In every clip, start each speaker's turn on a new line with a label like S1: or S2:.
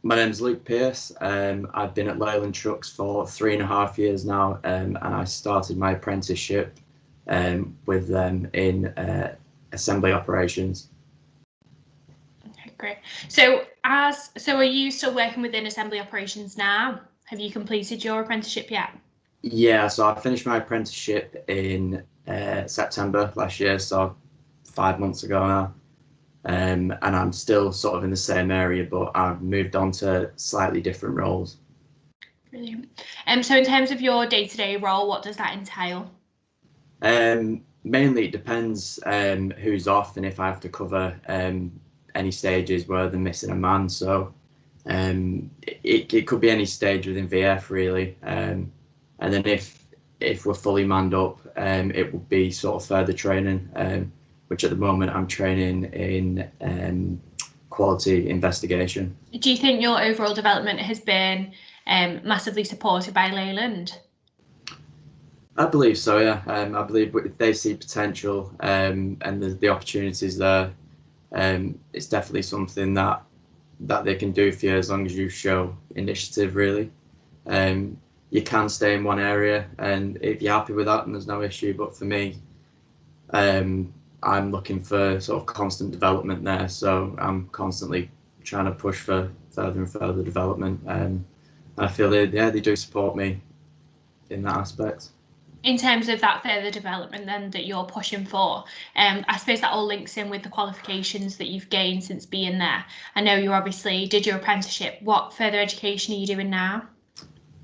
S1: My name's Luke Pearce. I've been at Leyland Trucks for 3.5 years now, and I started my apprenticeship with them in assembly operations.
S2: Okay, great. So are you still working within assembly operations now? Have you completed your apprenticeship yet?
S1: Yeah, so I finished my apprenticeship in September last year, so 5 months ago now. And I'm still sort of in the same area, but I've moved on to slightly different roles.
S2: Brilliant. So in terms of your day-to-day role, what does that entail?
S1: Mainly it depends who's off and if I have to cover any stages where they're missing a man. So it could be any stage within VF really. And then if we're fully manned up, it would be sort of further training, which at the moment I'm training in quality investigation.
S2: Do you think your overall development has been massively supported by Leyland?
S1: I believe so, yeah. I believe if they see potential and the opportunities there, it's definitely something that they can do for you as long as you show initiative, really. You can stay in one area, and if you're happy with that, then there's no issue. But for me, I'm looking for sort of constant development there, so I'm constantly trying to push for further and further development. And I feel they do support me in that aspect.
S2: In terms of that further development then that you're pushing for, I suppose that all links in with the qualifications that you've gained since being there. I know you obviously did your apprenticeship. What further education are you doing now?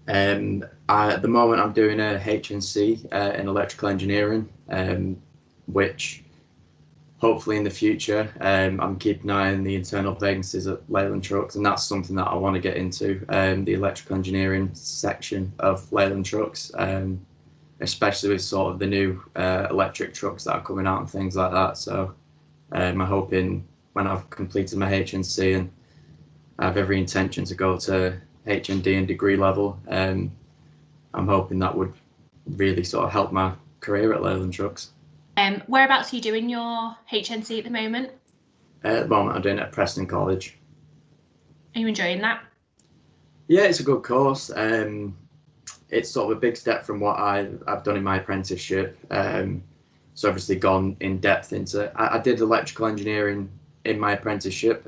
S1: At the moment I'm doing a HNC in electrical engineering, which hopefully in the future I'm keeping an eye on the internal vacancies at Leyland Trucks, and that's something that I want to get into, the electrical engineering section of Leyland Trucks, especially with sort of the new electric trucks that are coming out and things like that. So I'm hoping when I've completed my HNC and I have every intention to go to HND and degree level, I'm hoping that would really sort of help my career at Leyland Trucks.
S2: Whereabouts are you doing your HNC at the moment?
S1: At the moment I'm doing it at Preston College.
S2: Are you enjoying that?
S1: Yeah, it's a good course. It's sort of a big step from what I've done in my apprenticeship. So obviously gone in depth into. I did electrical engineering in my apprenticeship,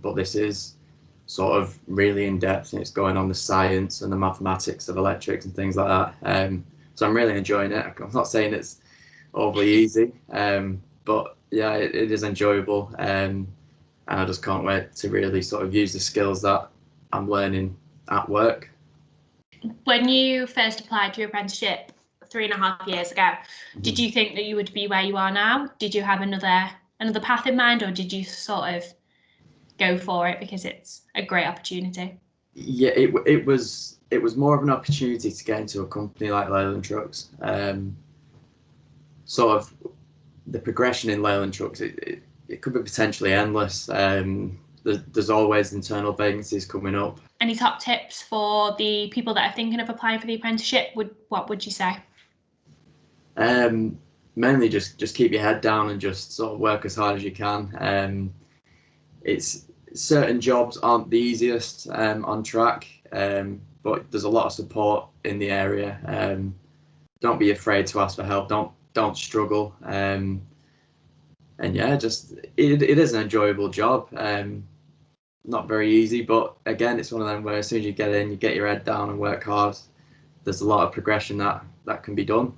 S1: but this is sort of really in depth, and it's going on the science and the mathematics of electrics and things like that. So I'm really enjoying it. I'm not saying it's overly easy, but yeah, it is enjoyable, and I just can't wait to really sort of use the skills that I'm learning at work.
S2: When you first applied to your apprenticeship 3.5 years ago, did you think that you would be where you are now? Did you have another path in mind, or did you sort of go for it because it's a great opportunity?
S1: Yeah, it was more of an opportunity to get into a company like Leyland Trucks. Sort of the progression in Leyland Trucks, it could be potentially endless. There's always internal vacancies coming up.
S2: Any top tips for the people that are thinking of applying for the apprenticeship? What would you say?
S1: Mainly just keep your head down and just sort of work as hard as you can. It's certain jobs aren't the easiest on track, but there's a lot of support in the area. Don't be afraid to ask for help. Don't struggle. And yeah, just it is an enjoyable job. Not very easy, but again, it's one of them where as soon as you get in, you get your head down and work hard. There's a lot of progression that can be done.